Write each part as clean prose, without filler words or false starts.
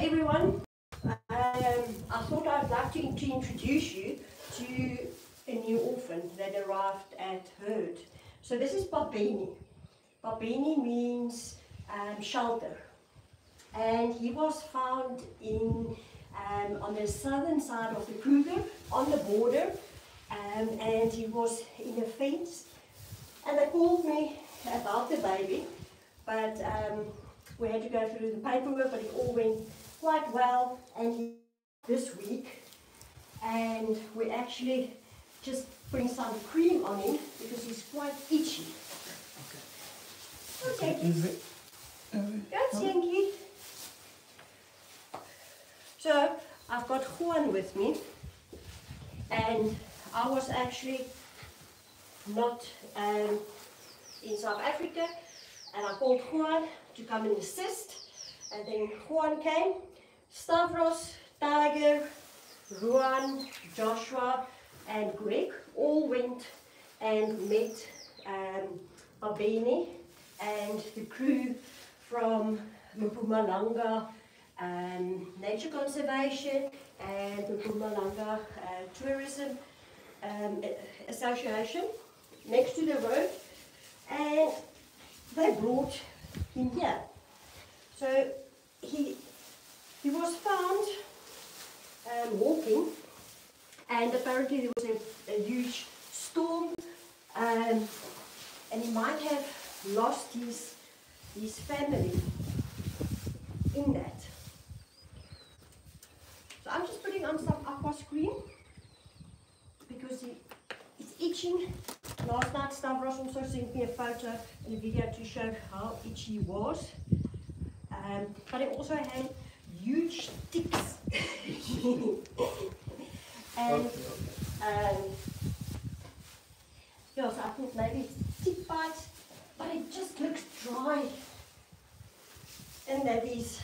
everyone. I thought I'd like to introduce you to a new orphan that arrived at Herd. So this is Phabeni. Phabeni means shelter, and he was found in on the southern side of the Kruger, on the border, and he was in a fence. And they called me about the baby, but we had to go through the paperwork, but it all went quite well. And he, this week, and we actually just putting some cream on him because he's quite itchy. Okay. Go, Yankee. So I've got Juan with me, and I was actually not in South Africa, and I called Juan to come and assist, and then Juan came. Stavros, Tiger, Ruan, Joshua and Greg all went and met Phabeni and the crew from Mpumalanga Nature Conservation and the Mpumalanga Tourism Association next to the road, and they brought him here. So he was found walking, and apparently there was a huge storm, and he might have lost his family in that. So I'm just putting on some aqua cream because it's itching. Last night Stavros also sent me a photo and a video to show how itchy he was, but he also had huge ticks. And yeah, so I thought maybe it's tick bites, but it just looks dry, and that is,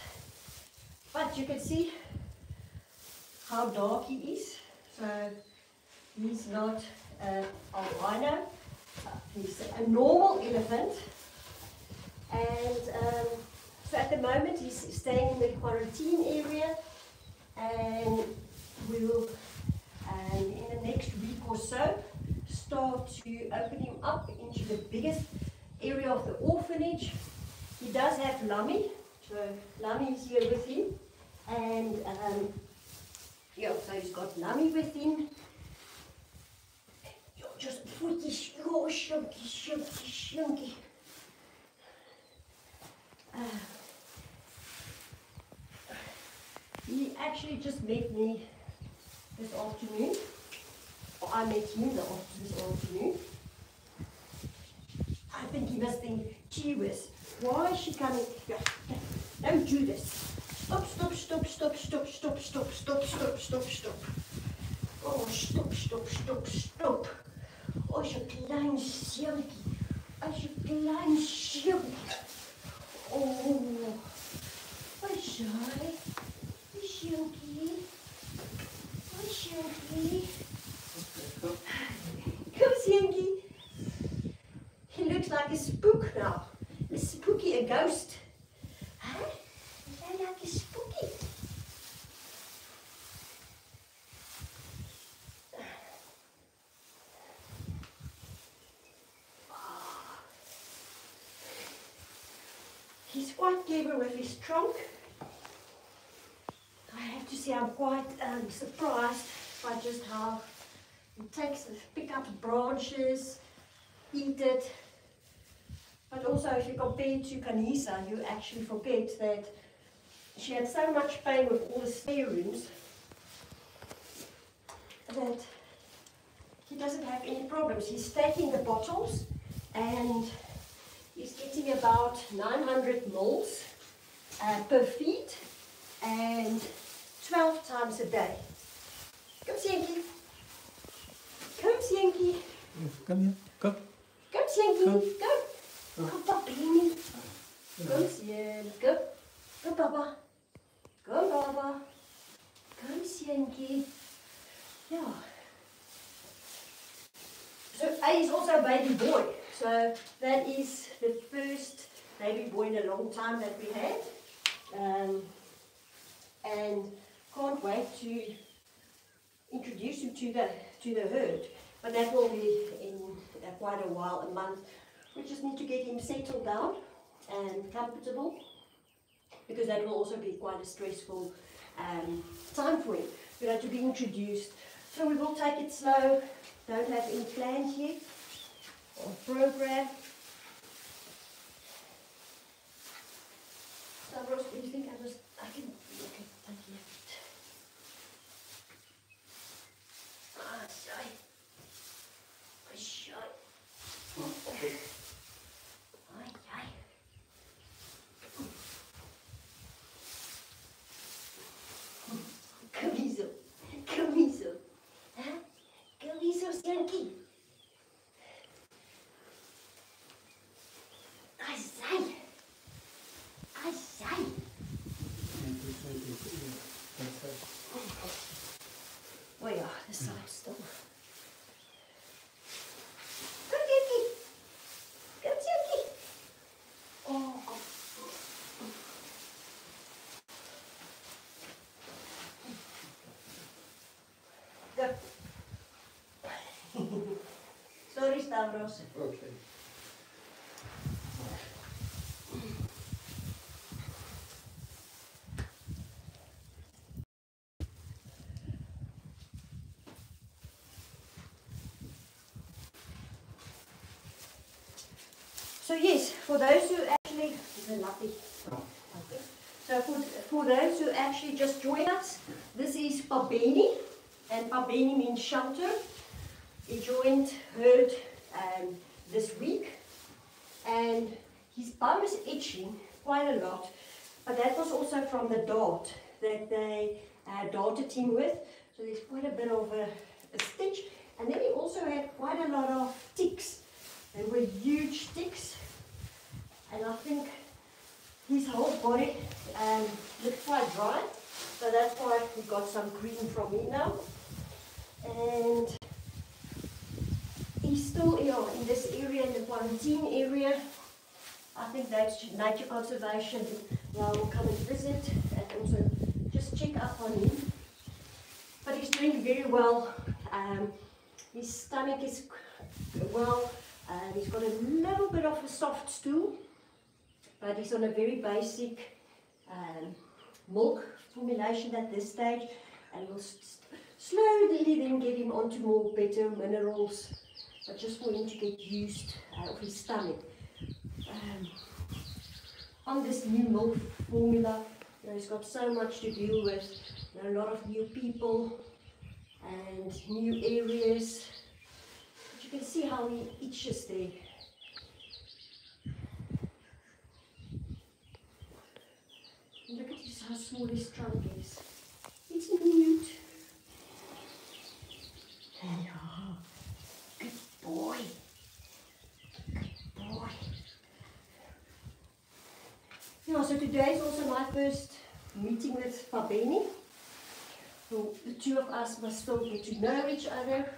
but you can see how dark he is. So he's not albino, he's a normal elephant, and so at the moment he's staying in the quarantine area, and we will in the next week or so start to open him up into the biggest area of the orphanage. He does have Lummy, so Lummy is here with him, and yeah, so he's got Lummy with him. Just voetjes, oh, shunky, shunky, shunky. He actually just met me this afternoon, or I met him this afternoon. I think he must think, gee whiz, why is she coming? Yeah, don't do this. Stop, stop, stop, stop, stop, stop, stop, stop, stop, stop, stop. Oh, stop, stop, stop, stop. Oh, je klein zieltje. Als je klein zieltje. Oh, wat saai. Zieltje. Wat zieltje. Come, Zieltje. He looks like a spook now. A spooky, a ghost. Huh? Is that like a spooky? He's quite clever with his trunk. I have to say I'm quite surprised by just how he takes, pick up branches, eat it. But also if you compare it to Kanisa, you actually forget that she had so much pain with all the spare rooms that he doesn't have any problems. He's taking the bottles and he's getting about 900 mils per feed and 12 times a day. Come, Sienkie. Come, Sienkie. Come here. Come. Come, Sienkie. Go. Come, Phabeni. Come, Sienkie. Go. Go, Papa. Go, Papa. Come, Sienkie. Yeah. So A is also a baby boy. So that is the first baby boy in a long time that we had. and can't wait to introduce you to the herd. But that will be in quite a while, a month. We just need to get him settled down and comfortable, because that will also be quite a stressful time for him, to be introduced. So we will take it slow, don't have any plans yet or program. So Ross, do you think I can take you? Ah, shy. Shy. Okay. Ai, ai. Camiso. Camiso. Huh? Camiso, Slinky. Ai, sai. Ai, sai. Oh ja, the side still. Good Yuki. Good Yuki. Oh. Good. Sorry, Stavros. Okay. So yes, for those who actually, so for those who actually just joined us, this is Phabeni, and Phabeni means shelter. He joined herd this week, and his bum is itching quite a lot, but that was also from the dart that they darted him with, so there's quite a bit of a stitch, and then he also had quite a lot of ticks. They were huge ticks, and I think his whole body looked quite dry, so that's why we got some cream from me now. And he's still in this area, in the quarantine area. I think that's nature conservation. Now we'll come and visit and also just check up on him. But he's doing very well. His stomach is well. He's got a little bit of a soft stool, but he's on a very basic milk formulation at this stage, and we'll slowly then get him onto more better minerals, but just for him to get used of his stomach. On this new milk formula, he's got so much to deal with, a lot of new people and new areas. But you can see how he itches there. And look at how small his trunk is. It's mute. Yeah. Good boy. Good boy. Yeah, so today is also my first meeting with Phabeni. So the two of us must still get to know each other.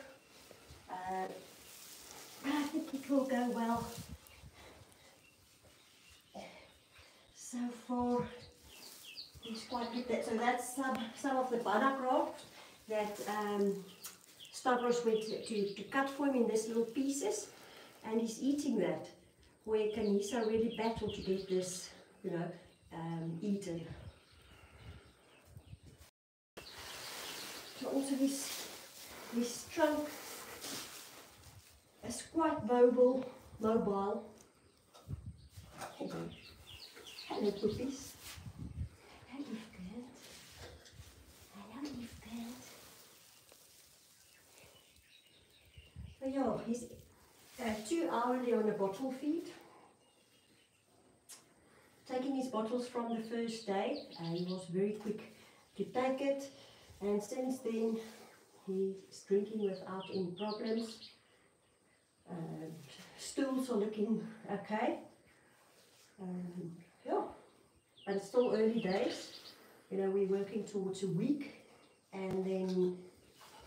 I think it will go well. So far, he's quite good. So that's some of the banana graft that Stavros went to cut for him in these little pieces, and he's eating that. Where Kanisa really battled to get this, eaten. So also this trunk is quite mobile. Hello puppies. Hello good. Hello good. So yeah, he's 2 hourly on a bottle feed. Taking his bottles from the first day, he was very quick to take it, and since then he's drinking without any problems. Stools are looking okay. Yeah, but it's still early days. We're working towards a week, and then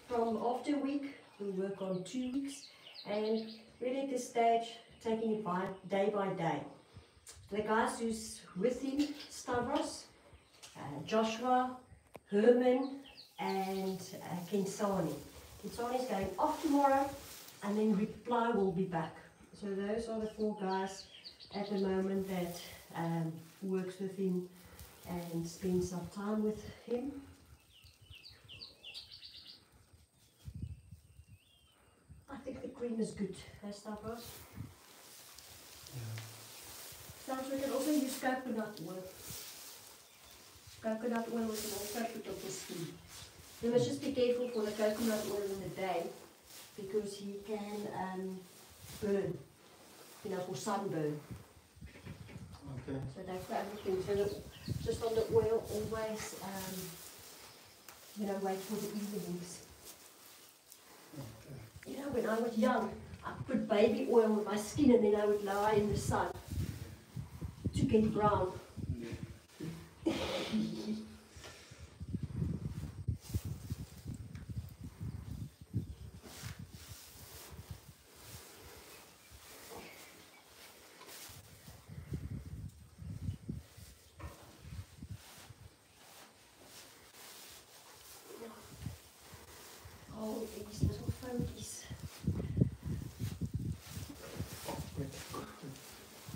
from after a week we work on 2 weeks, and really at this stage taking it day by day. The guys who's with him, Stavros, Joshua, Herman, and Kinsani. Kinsani is going off tomorrow, and then Reply will be back. So those are the 4 guys at the moment that works with him and spends some time with him. I think the cream is good, Stavros? Sometimes we can also use coconut oil. Coconut oil we can also put on the skin. You must just be careful for the coconut oil in the day, because he can burn, you know, for sunburn. Okay. So that's the only thing. So just on the oil, always, you know, wait for the evenings. Okay. You know, when I was young, I put baby oil on my skin and then I would lie in the sun to get brown. Oh, these little funkies.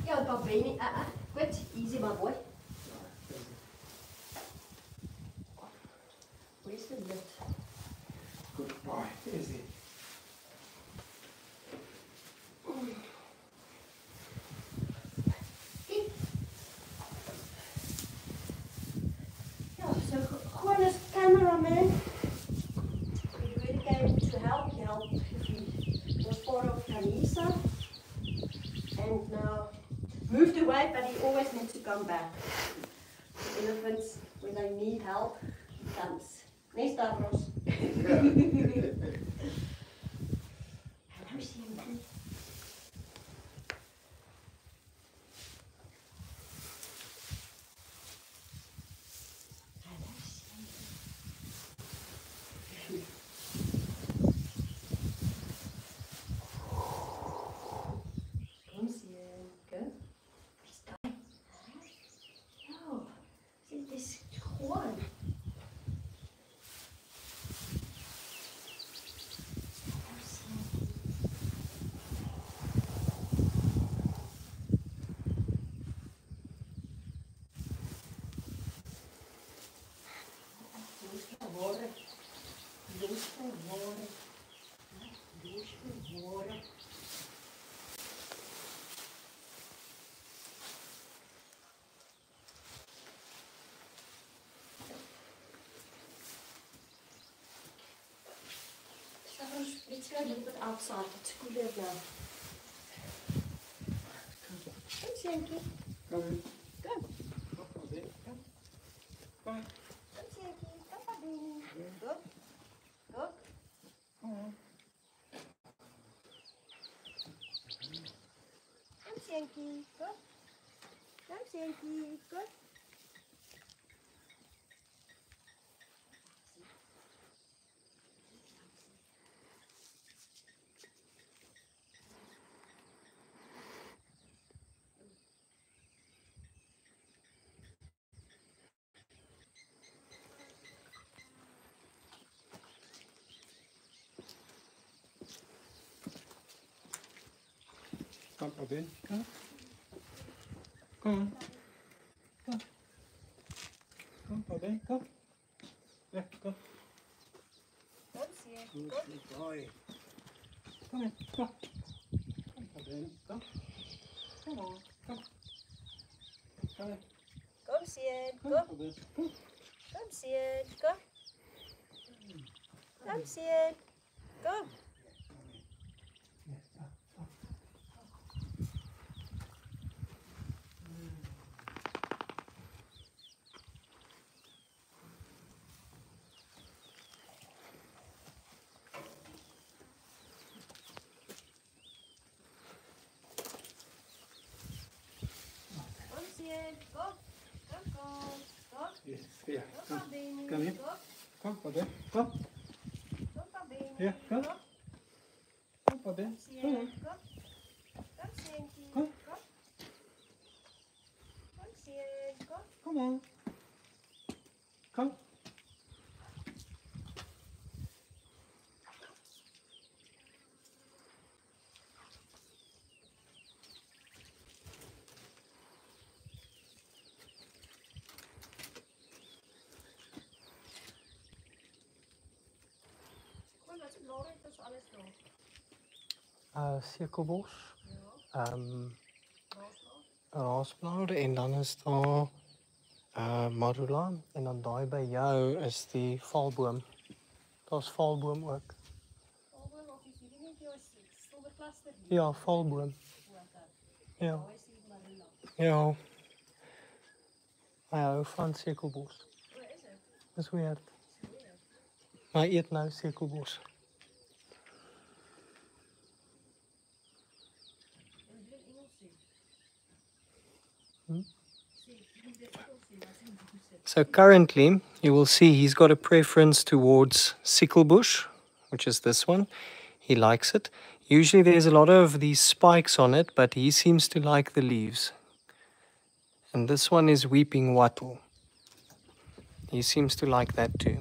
Yeah, Phabeni, quit, easy my boy. Where's the lid? Good boy, easy. Yeah, so Juan is cameraman. He really came to help. He helped. He was part of Kanisa. And now moved away, but he always needs to come back. The elephants, when they need help, he comes. Nee, Stavros. Hello, Sienkie. Hello, Sienkie. Kom, Sienke. Wie's daai? Ja, dit is Juan. Let's go a little bit outside. It's cooler now. Come, Sienkie. Come in. Come. Come, Phabeni. Come. Come. Come, Sienkie. Come, Phabeni. Go. Go. Come on. Come, Sienkie. Go. Come, Sienkie. Go. Come, Phabeni. Come. Come on. Come. Come, Phabeni. Come. Yeah, go. Come, Sienkie. Good boy. Come in. Go. Come, Phabeni. Go. Come on. Come. Come in. Come, Sienkie. Come, Go. Phabeni. Come. Come, Sienkie. Go. Come, Sienkie. Go. Come, Sienkie. Go. Come, go. Go. Yes, yeah. Go, Come. Phabeni. Come here. Go. Come, Phabeni. Come. Go, Phabeni. Yeah, go. Go. Come, Phabeni. Come on. Go. Come, Sienkie. Go. Go. Come, Sienkie. Go. Come on. Come. Cirkelbos, raasblaar en dan is daar marula en dan daai by jou is die valboom. Daar's valboom ook. Ja, valboom. Ja. Ja. Hy hou van cirkelbos. Dis weird. Maar hy eet nou cirkelbos. So currently, you will see he's got a preference towards sicklebush, which is this one. He likes it. Usually there's a lot of these spikes on it, but he seems to like the leaves. And this one is weeping wattle. He seems to like that too.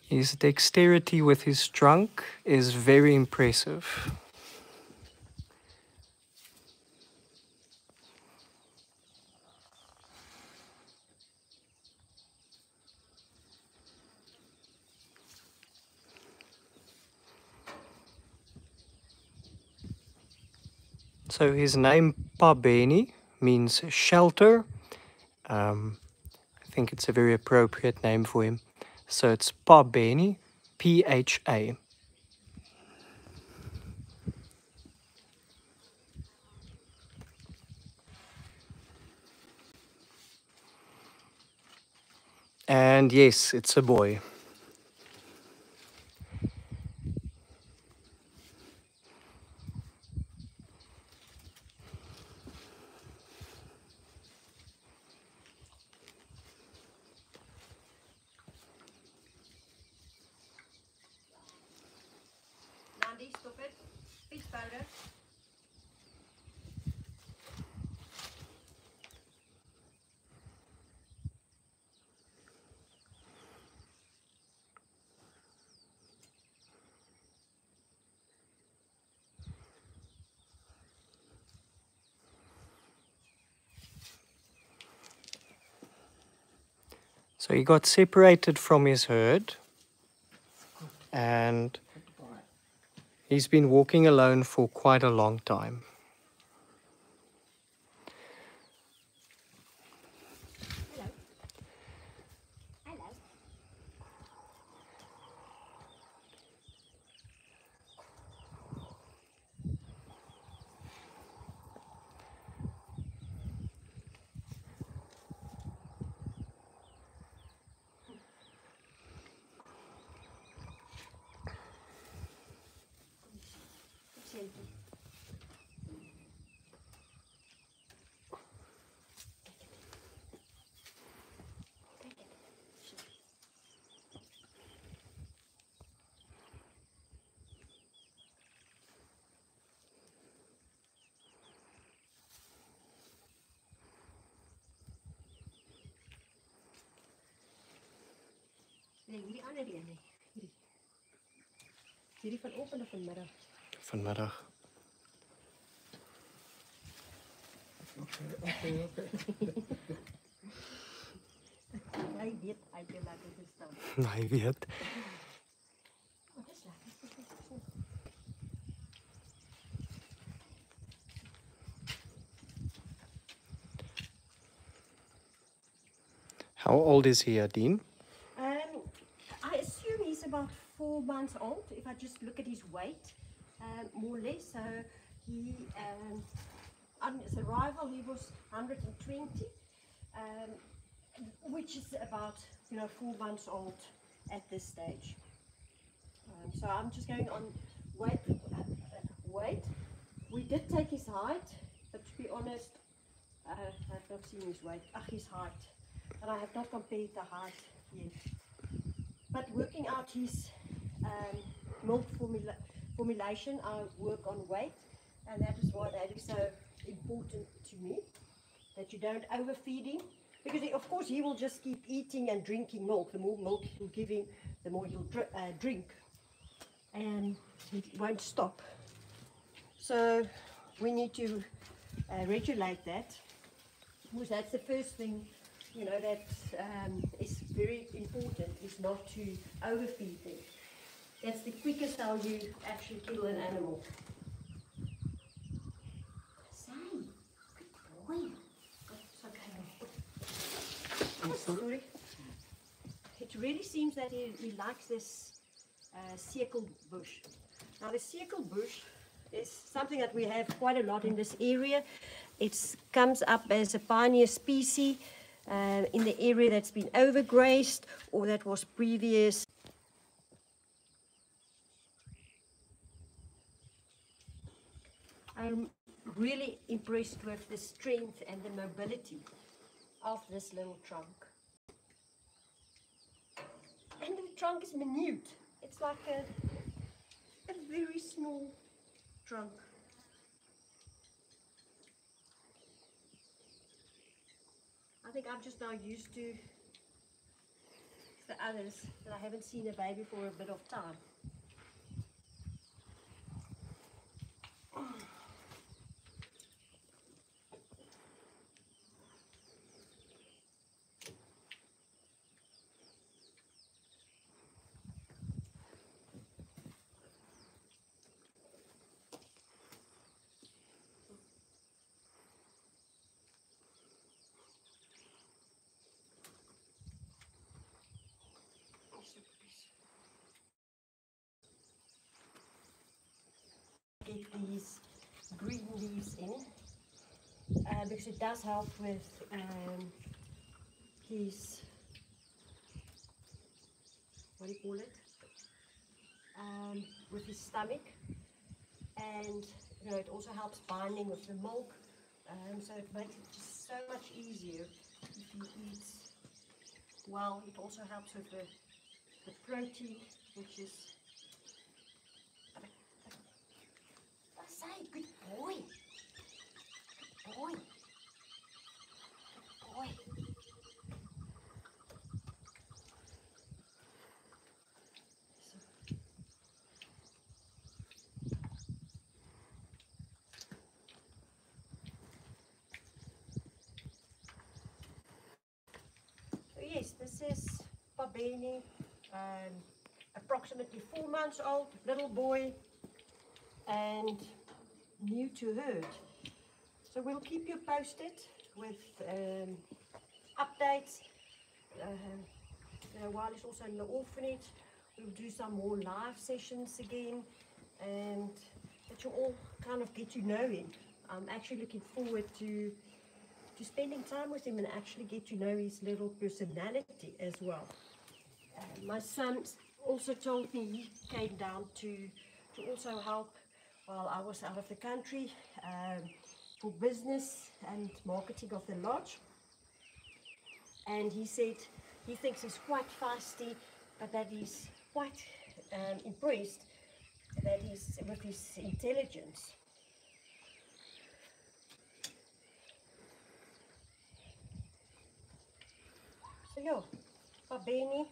His dexterity with his trunk is very impressive. So his name Phabeni means shelter. I think it's a very appropriate name for him. So it's Phabeni, P-H-A. And yes, it's a boy. Nandi, stop it. Fish powder. So he got separated from his herd and he's been walking alone for quite a long time. Hello. Hello. Nee, hierdie ander een nie. Hierdie. Hierdie vanoggend of vanmiddag? Vanmiddag. Okay. Hy weet hy het lekker gestaan. Hy weet. Wat is lekker? How old is he, Adine? I assume he's about 4 months old, if I just look at his weight, more or less. So he, on his arrival, he was 120, which is about 4 months old at this stage. So I'm just going on weight. We did take his height, but to be honest, I have not seen his weight. His height, and I have not compared the height yet. But working out his milk formulation, I work on weight, and that is why that is so important to me, that you don't overfeed him, because of course he will just keep eating and drinking milk. The more milk you give him, the more he'll drink, and he won't stop. So we need to regulate that, because that's the first thing, you know, that is very important, is not to overfeed them. That's the quickest how you actually kill an animal. Say, good boy. It's okay. Sorry. It really seems that he likes this circle bush. Now the circle bush is something that we have quite a lot in this area. It comes up as a pioneer species in the area that's been overgrazed or that was previous. I'm really impressed with the strength and the mobility of this little trunk. And the trunk is minute. It's like a very small trunk. I think I'm just now used to the others, that I haven't seen a baby for a bit of time. Get these green leaves in because it does help with his, what do you call it, with his stomach, and you know, it also helps binding with the milk, so it makes it just so much easier if he eats well. It also helps with the protein, which is, I say, good boy, good boy, good boy. So yes, this is Phabeni, approximately 4 months old, little boy, and new to herd. So we'll keep you posted with updates. While it's also in the orphanage, we'll do some more live sessions again, and that you all kind of get to know him. I'm actually looking forward to spending time with him and actually get to know his little personality as well. My son also told me he came down to also help while I was out of the country for business and marketing of the lodge. And he said he thinks he's quite feisty, but that he's quite impressed that he's with his intelligence. So yeah, Phabeni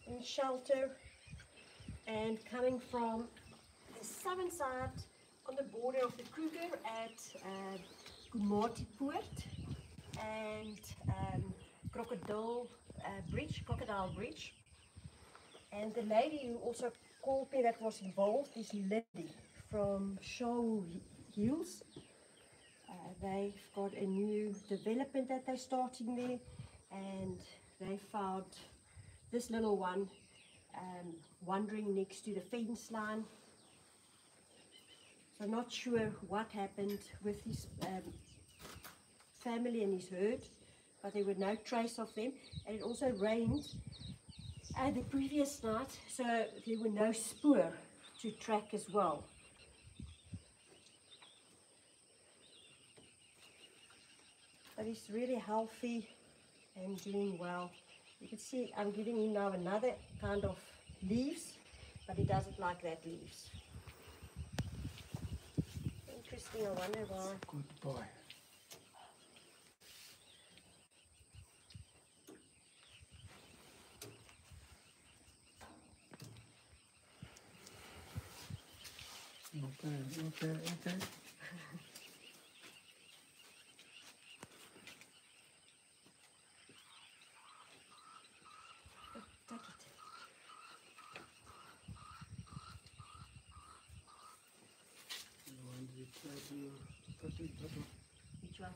in shelter and coming from the southern side on the border of the Kruger at Poort and Crocodile Bridge. And the lady who also called me that was involved is Lily from Shaw Hills. They've got a new development that they're starting there, and they found this little one wandering next to the fence line. So I'm not sure what happened with his family and his herd, but there were no trace of them, and it also rained the previous night, so there were no spoor to track as well. But he's really healthy and doing well. You can see I'm giving him now another kind of leaves, but he doesn't like that leaves. Interesting, I wonder why. Good boy. Okay. Take it. Which one?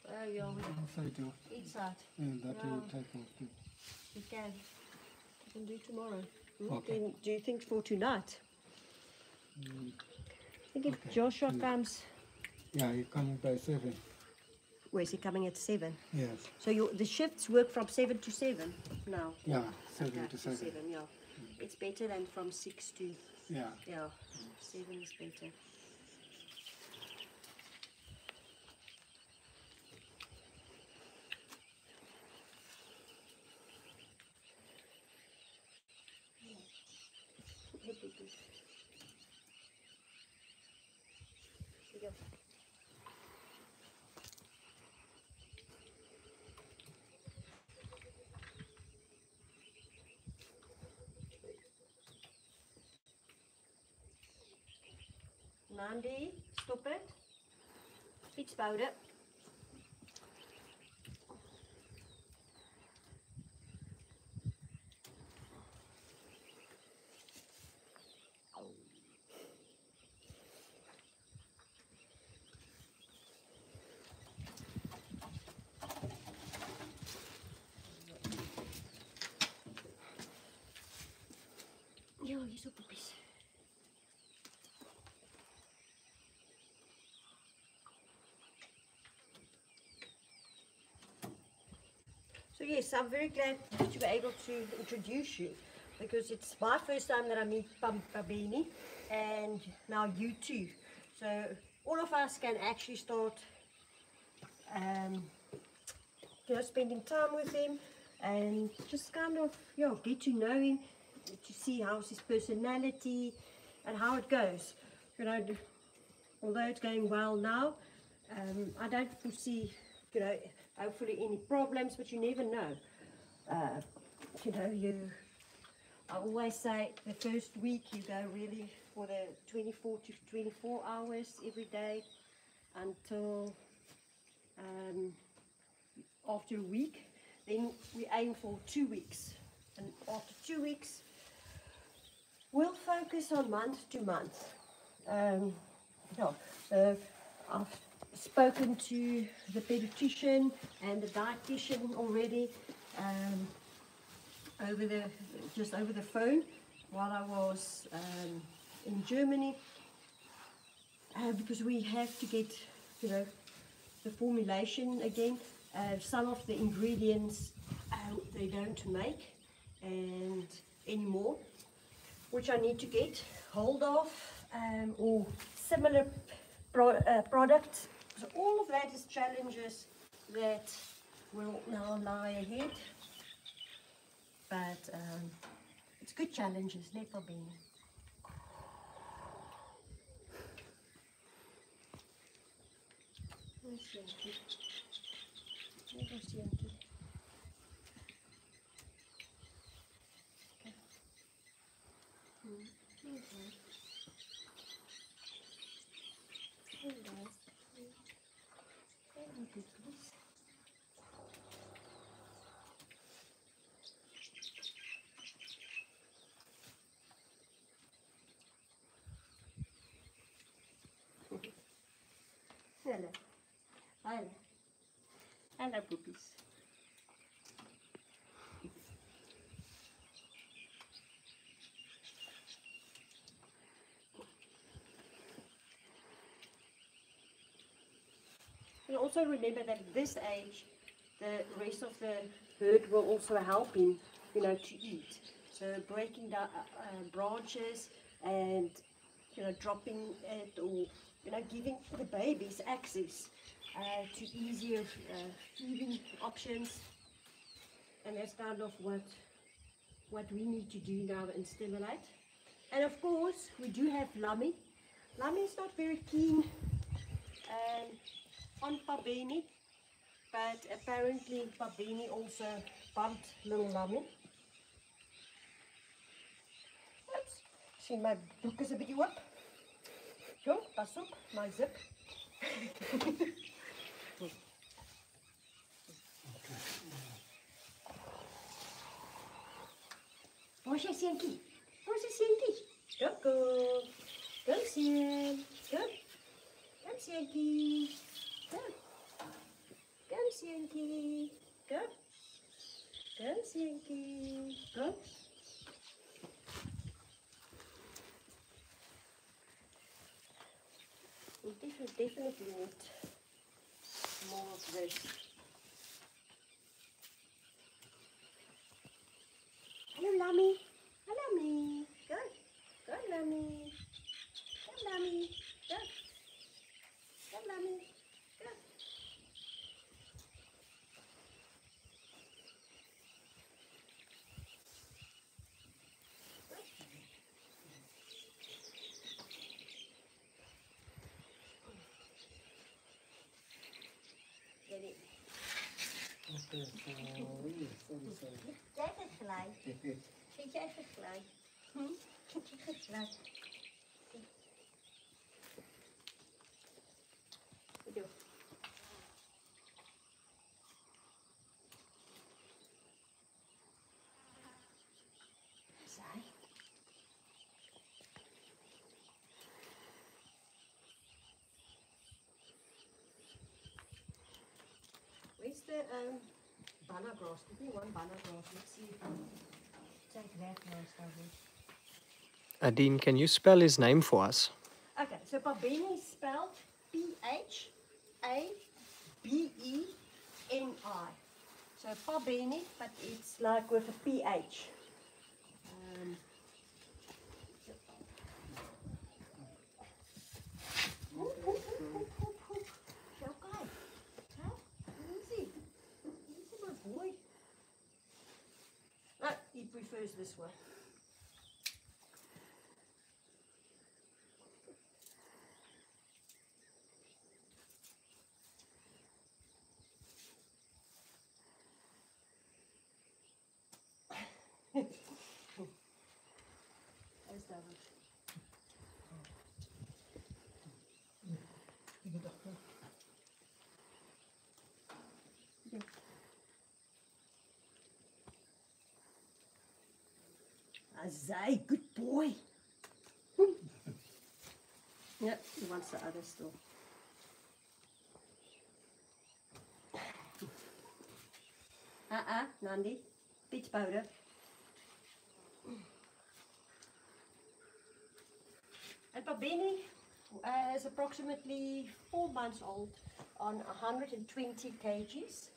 Oh, yeah, inside. And that Yeah. you take off too. We can. We can do tomorrow. Okay. Do you think for tonight? Mm, I think if Okay. Joshua comes, yeah, you come by 7. where's he coming at 7? Yes. So the shifts work from 7 to 7 now? Yeah, 7 Okay, to 7. 7, yeah. It's better than from 6 to, Yeah. yeah, 7 is better. Here you go. Nandi, stop it. Iets bouwen. Ja, hier zo poepies. So yes, I'm very glad to be able to introduce you because it's my first time that I meet Phabeni and now you too. So all of us can actually start spending time with him and just kind of get to know him, to see how's his personality and how it goes. Although it's going well now, I don't foresee hopefully any problems, but you never know. I always say the first week you go really for the 24 to 24 hours every day until after a week. Then we aim for 2 weeks, and after 2 weeks we'll focus on month to month. So I've spoken to the pediatrician and the dietitian already over the phone while I was in Germany, because we have to get the formulation again. Some of the ingredients they don't make and anymore, which I need to get hold of, or similar products. So all of that is challenges that will now lie ahead, but it's good challenges, never been. Hello. Hello. Hello, poopies. And also remember that at this age, the rest of the herd will also help him, to eat. So breaking down branches and, dropping it, or, giving the babies access to easier feeding options. And that's kind of what we need to do now and stimulate. And of course, we do have Lummy. Lummy is not very keen on Phabeni, but apparently Phabeni also bumped little Lummy. Oops, see my book is a bit up. Jong, pas op, my zip. Waar is jy seentjie? Waar is die seentjie? Kom. Kom seun. Kom. Kom seentjie. Kom. Kom seentjie. Kom. Kom seentjie. Kom. We definitely need more of this. Hello, Lammy. Hello, me. Good. Good, Lammy. Good, Lammy. Good. Good, Lammy. Good. Get it. Okay, sorry. Jij gaat gelijk. Vind jij gaat gelijk? Gelijk. Doe. Zij. Where's the banana grass? Give me one banana grass. Let's see if I take that last over. Adine, can you spell his name for us? Okay, so Phabeni is spelled P-H-A-B-E-N-I. So Phabeni, but it's like with a P-H. Okay. Easy. Easy, my boy. Ah, he prefers this one. There's David. Azai, good boy. Yep, he wants the other still. Nandi. Peach powder. And Phabeni is approximately 4 months old on 120 kgs.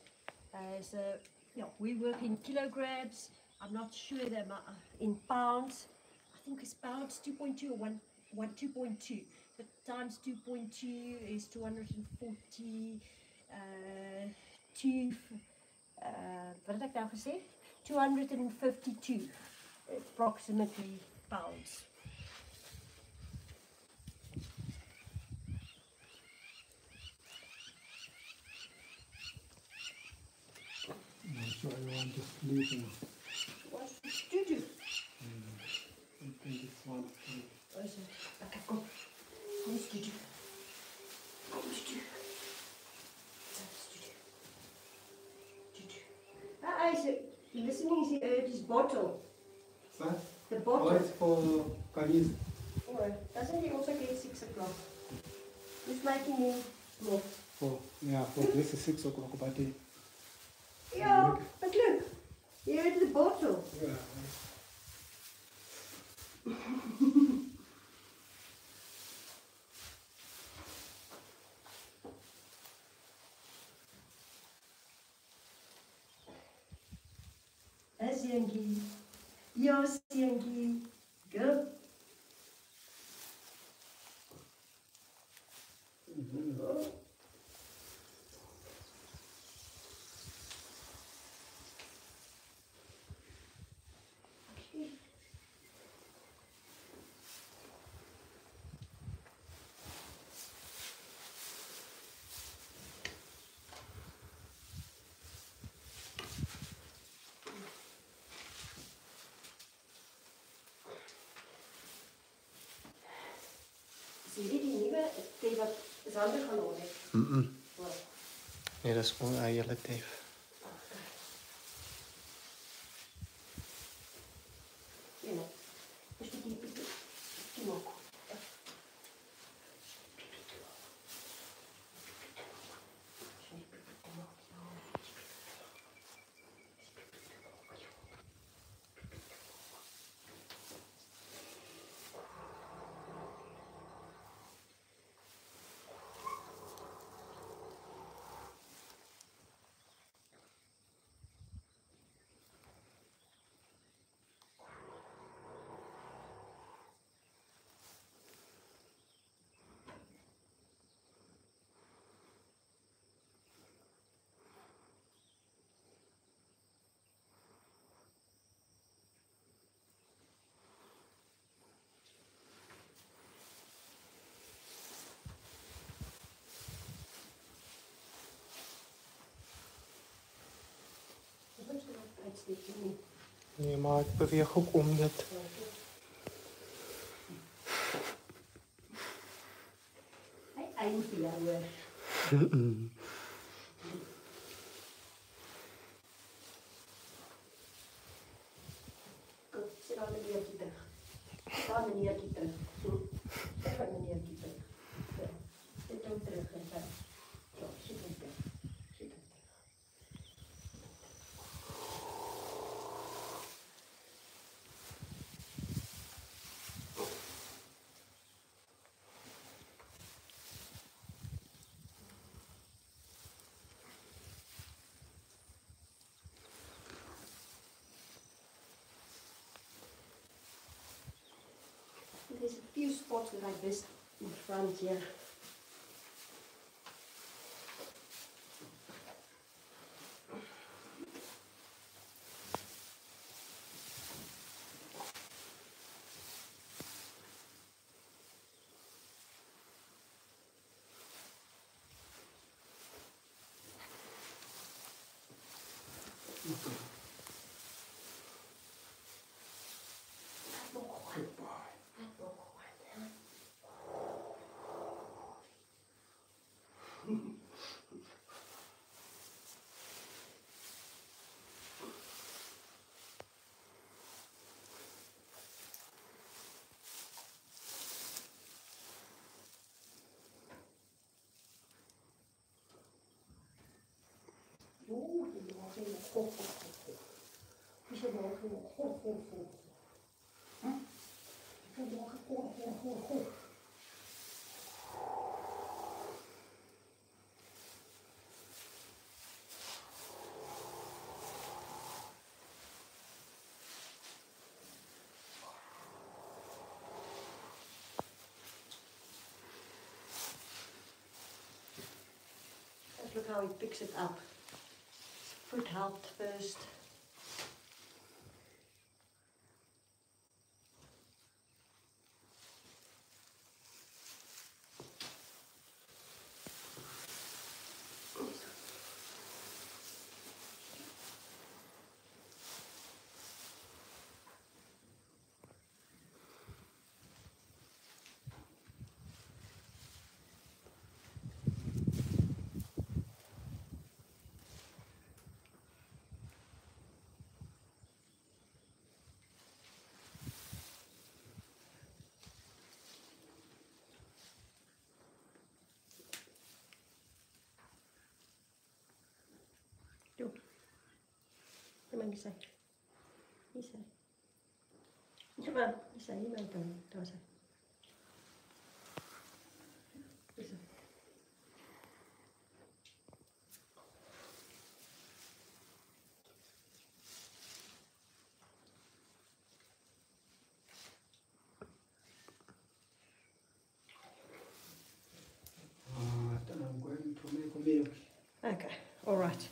So, yeah, we work in kilograms. I'm not sure the amount in pounds. I think it's pounds 2.2 or 2.2. But times 2.2 is 240. Wat had ek nou gesê? 252 approximately pounds. So I want to sleep now. What's to do? I think it's one. Okay, kom. Kom eens to do. Kom eens to do. Listening, he heard his bottle. Sir? The bottle. Oh, it's for Kari's. Oh, doesn't he also get 6 o'clock? Who's making him more? For this is 6 o'clock, but Yeah, but look, he heard the bottle. yeah. Seentjie. Ja, seentjie. Go. wat is handen gaan hoor. Nee, dat is gewoon eigenlijk Dave. Ja, dus die ook. Nee, maar ik beweeg ook om dit. Hij moet jou hoor. Kom, zit aan de neertje terug. Ga de neertje terug. Ga de neertje terug. Zit hem terug en zo. Zo, zit hem terug. Zit hem terug. There's a few spots like this in front here. Look how he picks it up. Foot helped first. Doe. Come on, Lisa. Lisa. Come on, Lisa, you might go. Lisa. Lisa. I'm going to make a milk. Okay, all right.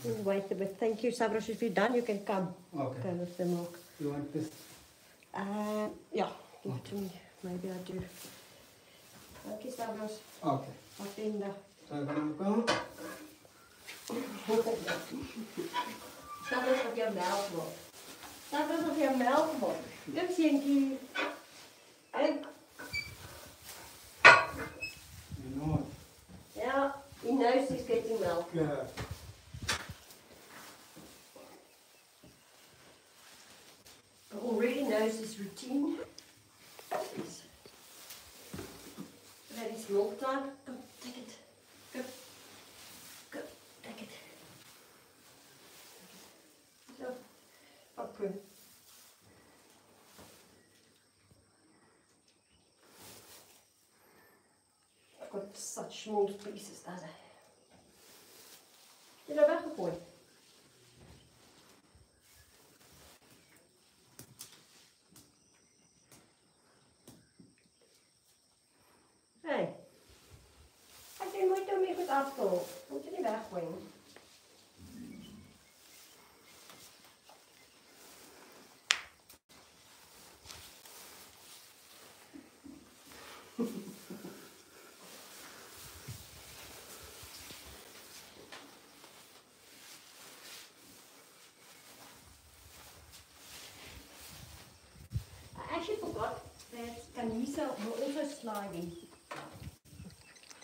We'll wait a bit. Thank you, Stavros. If you're done, you can come. Okay. Go with the milk. You want this? Yeah, give it to me. Maybe I do. Thank you, Stavros. Okay. Martinda. So I'm gonna go. Stavros of your melk wordt. Stavros of your melk wordt. Kom, Sienkie. En... You already knows his routine. That is milk time. Go, take it. Go. Go, take it. So, popcorn. I've got such small pieces, does I? Jy nou weggegooi. Hey. Ek jy moet hom nie goed afkoel. Moet jy nie weggooi nie. I actually forgot that Kanisa will also slide in.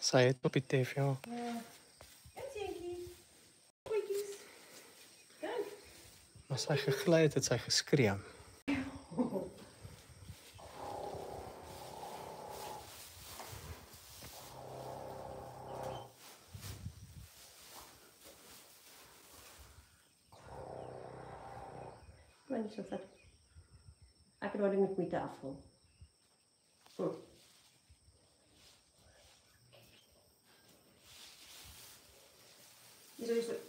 Sy het op die tef, ja. Ja. Kom seentjie. Goedjies. Kom. Maar sy gegly het sy geskree. Maar niet zo vet. Ik kan het met de afval. Zo is het.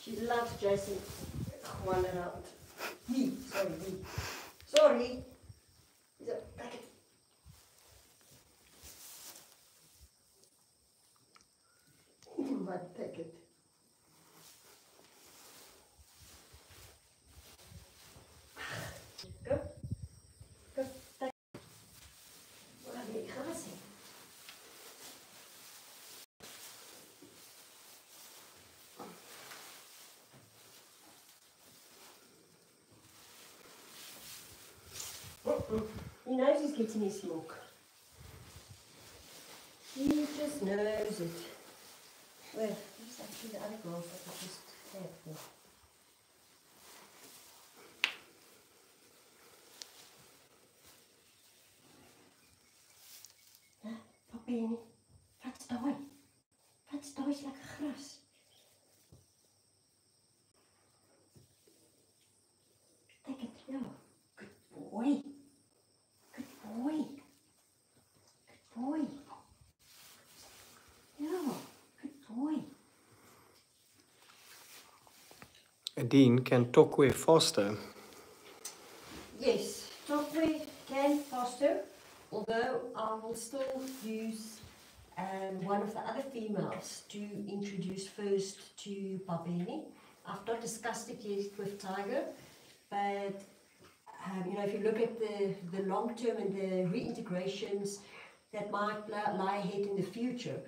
She loves Jason gewoon around. Me, sorry, me. Sorry. Zo, kijk het. Wat kijk het. Go. Go. Kijk. Waar heb je gras in? He knows he's getting his milk. He just knows it. Well, this is actually the other grass that I just had for. Phabeni, wat's daai? Wat's daai is lekker gras? Take it, ja. Good boy. Good boy. Good boy. Ja, good boy. Dean, can Tokwe foster? Yes, Tokwe can foster, although I will still use one of the other females to introduce first to Phabeni. I've not discussed it yet with Tiger, but you know, if you look at the long term and the reintegrations that might lie ahead in the future,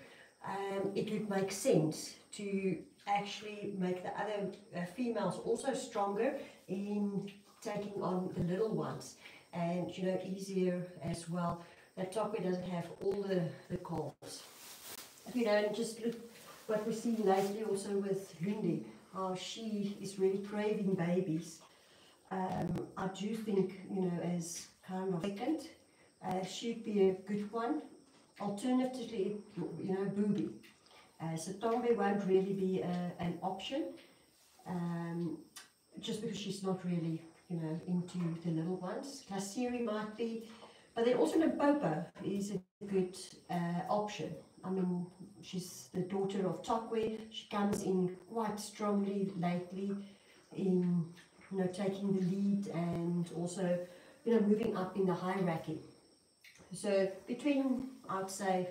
it would make sense to actually make the other females also stronger in taking on the little ones, and you know, easier as well. That Tokwe doesn't have all the calves. You know, and just look what we see lately also with Lindy, how she is really craving babies. I do think, you know, as kind of second, she'd be a good one. Alternatively, you know, Booby. So Tombe won't really be an option, just because she's not really, you know, into the little ones. Kasiri might be, but then also Limpopo is a good option. I mean, she's the daughter of Tokwe. She comes in quite strongly lately in, you know, taking the lead and also, you know, moving up in the hierarchy. So between, I'd say,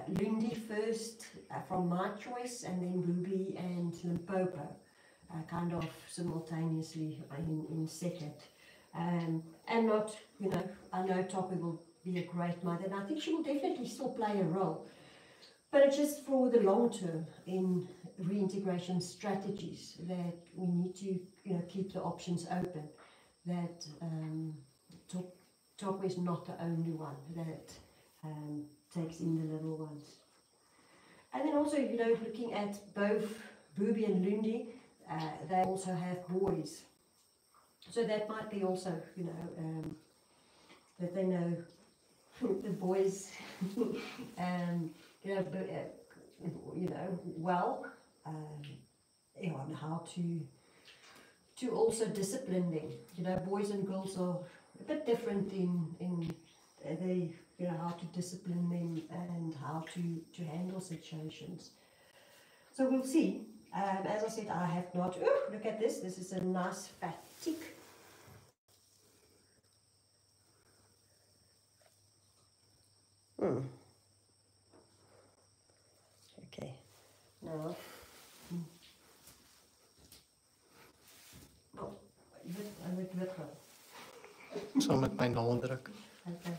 Lindy first from my choice, and then Ruby and Limpopo kind of simultaneously in second. And not, you know, I know Tokwe will be a great mother, and I think she will definitely still play a role. But it's just for the long term in reintegration strategies that we need to, you know, keep the options open. That Tokwe is not the only one. That takes in the little ones. And then also, you know, looking at both Booby and Lundi, they also have boys. So that might be also, you know, that they know the boys, you know, well, on how to also discipline them. You know, boys and girls are a bit different in they, you know, how to discipline them and how to handle situations. So we'll see. As I said, I have not. Ooh, look at this. This is a nice fat tick. Okay. Now. Oh, I moet wit gaan. Ik zal met mijn naal drukken. Okay.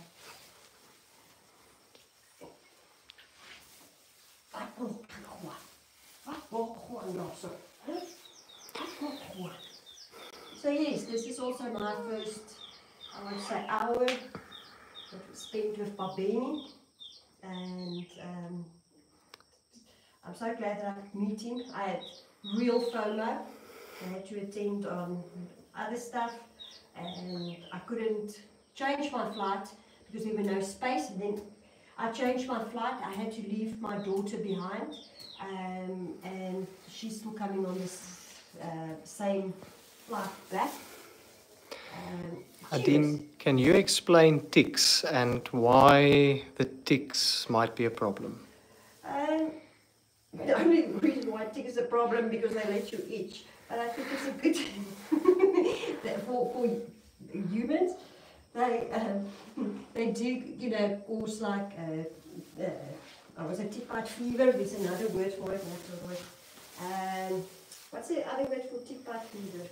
So yes, this is also my first, I would say, hour that we spent with Phabeni, and I'm so glad that I could meet him. I had real FOMO. I had to attend on other stuff, and I couldn't change my flight because there were no space. And then I changed my flight. I had to leave my daughter behind, and she's still coming on this same flight back. Adine, can you explain ticks and why the ticks might be a problem? The only reason why tick is a problem because they let you itch. But I think it's a good for humans. They do, you know, cause like I was a tick bite fever. There's another word for it. What's the other word for tick bite fever?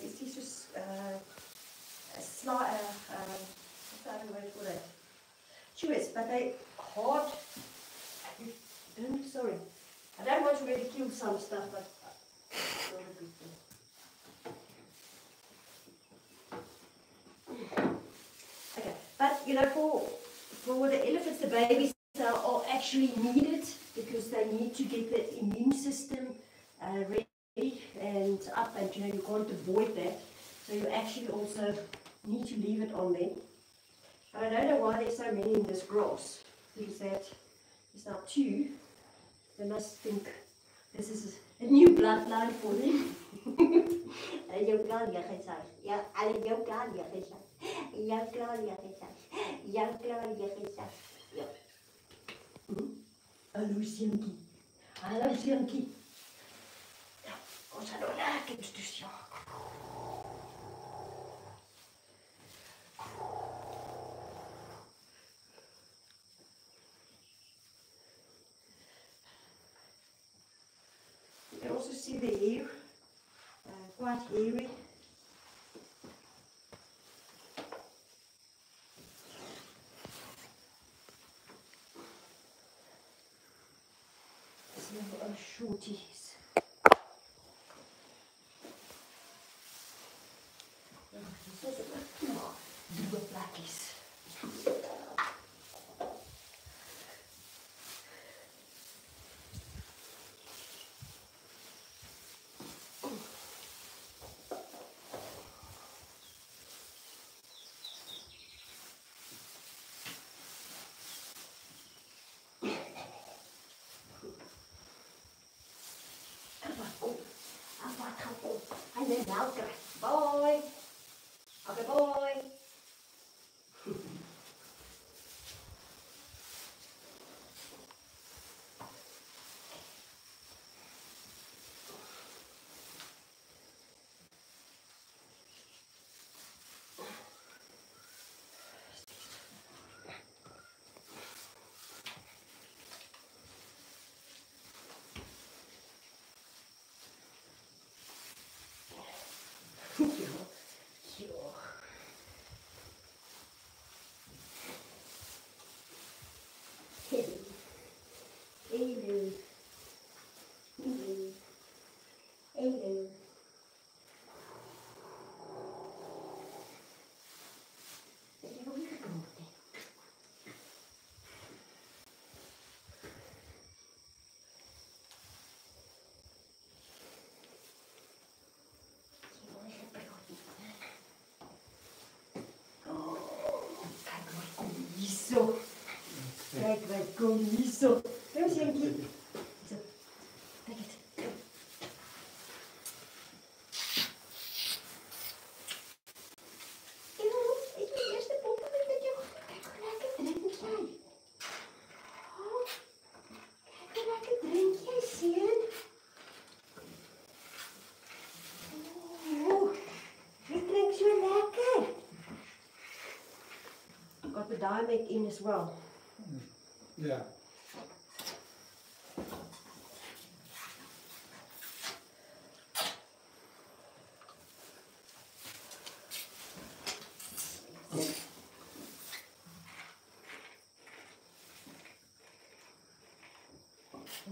It's just what's the other word for that? Chews, but they hard. Sorry, I don't want to really kill some stuff, but it's not a good thing. Okay, but you know, for the elephants, the babies are actually needed because they need to get that immune system ready and up, and you know, you can't avoid that. So you actually also need to leave it on them. But I don't know why there's so many in this grass, because that is now 2. They must think this is a new bloodline for them. Hallo Sienkie. Hallo Sienkie. Ja, ons gaan nou lekker dus ja. You can also see the hair, quite hairy. These little shorties. Duwe plakkies. And then now, boy. Okay, boy. hierso. Kijk, wij komen hierso. Kom eens, Jankie. Zo. Kijk het. Ik wil eerst de poppen met jou. Kijk hoe lekker drink jij. Oh, kijk hoe lekker drink jij, Seun. Oh, je drinkt zo lekker. Got the diamond in as well. Yeah.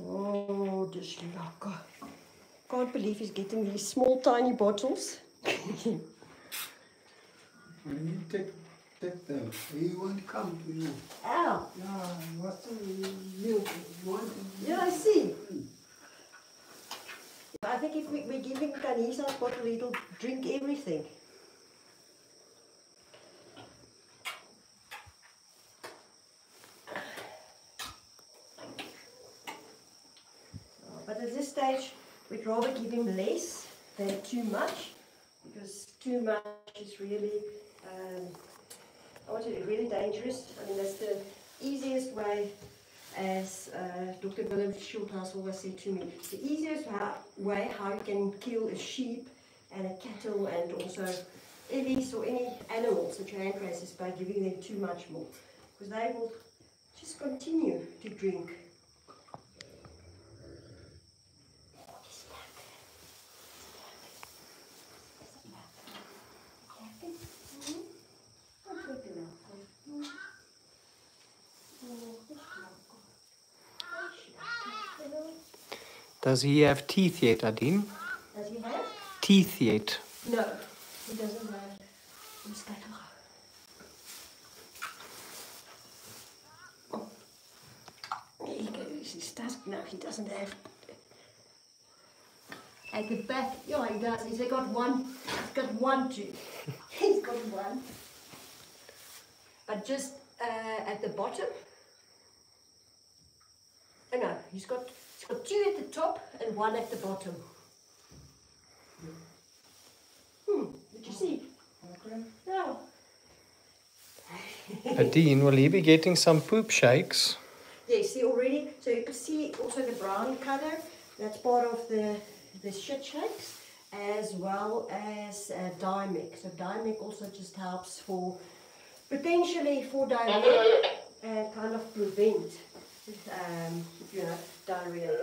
Oh, just lekker. Can't believe he's getting these small, tiny bottles. When you take them, he won't come to you. Ow. Yeah, what's the milk you want? Yeah, I see. I think if we give him Canisa's bottle, he'll drink everything. But at this stage, we'd rather give him less than too much, because too much is really, really dangerous. I mean, that's the easiest way, as Dr. Willem Schulthaus always said to me, the easiest way how you can kill a sheep and a cattle and also ellies or any animals that your hand raise is by giving them too much milk, because they will just continue to drink. Does he have teeth yet, Adine? Does he have? Teeth yet? No, he doesn't have. Let's go. Oh. There he goes. His tusk. No, he doesn't have. At the back, yeah, he does. He's got one. He's got one tooth. He's got one. But just at the bottom. Oh no, he's got two at the top and one at the bottom. Did you see? Okay. No. Adine, will he be getting some poop shakes? Yes, see already. So you can see also the brown color. That's part of the shit shakes, as well as Dimec. So Dimec also just helps for potentially for diarrhea and kind of prevent diarrhea.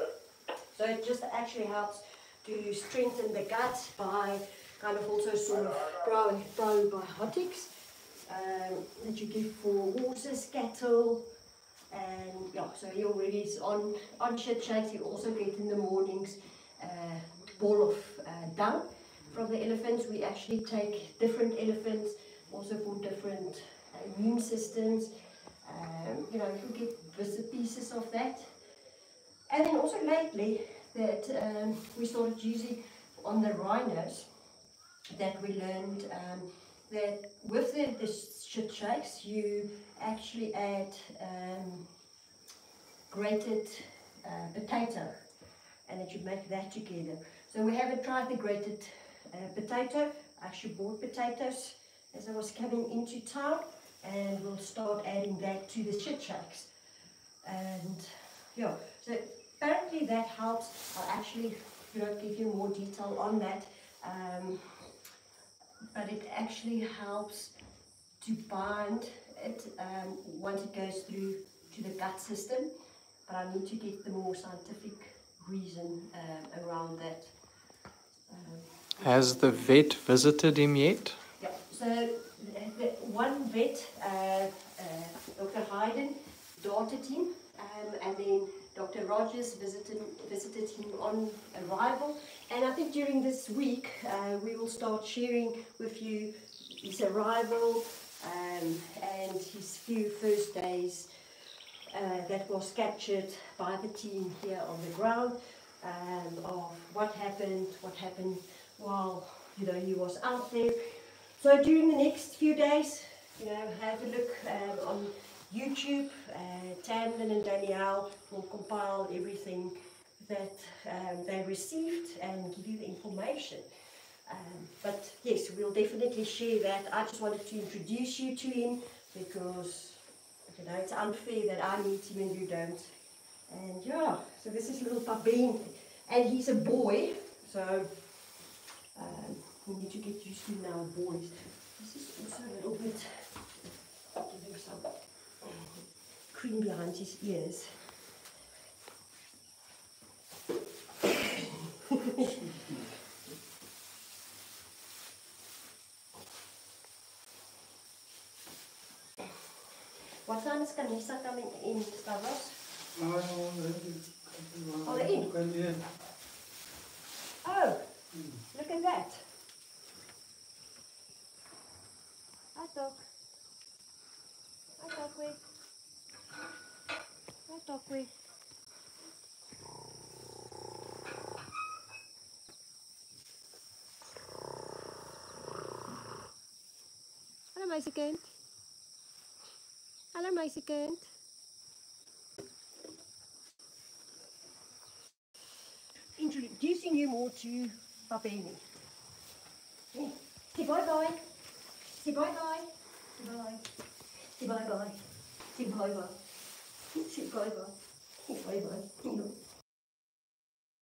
So it just actually helps to strengthen the gut by kind of also sort of probiotics that you give for horses, cattle, and yeah. So he already is on shit shakes. He also get in the mornings bowl of dung from the elephants. We actually take different elephants also for different immune systems. You can get bits and pieces of that. And then also lately that we started using on the rhinos, that we learned that with the shit shakes you actually add grated potato, and that you make that together. So we haven't tried the grated potato. I actually bought potatoes as I was coming into town, and we'll start adding that to the shit shakes. And yeah, so apparently that helps. I'll actually give you more detail on that, but it actually helps to bind it once it goes through to the gut system. But I need to get the more scientific reason around that. Has the vet visited him yet? Yeah, so the one vet, Dr. Hayden, darted him, and then Dr. Rogers visited him on arrival. And I think during this week we will start sharing with you his arrival and his few first days that was captured by the team here on the ground, of what happened while he was out there. So during the next few days, have a look on YouTube. Tamlin and Danielle will compile everything that they received and give you the information. But yes, we'll definitely share that. I just wanted to introduce you to him because, you know, it's unfair that I meet him and you don't. And yeah, so this is little Phabeni, and he's a boy, so we need to get used to now boys. This is also a little bit, give him some cream behind his ears. What time is Kanisa coming in, Stavros? Oh, they're in? Oh, look at that. Hi, dog. Hi, doggy. Hi, doggy. Hallo, meisiekind. Hallo, meisiekind. Introducing you more to Phabeni. Say bye-bye. Say bye-bye. Say bye. Say bye-bye. Say bye-bye. Say bye-bye. Say bye-bye.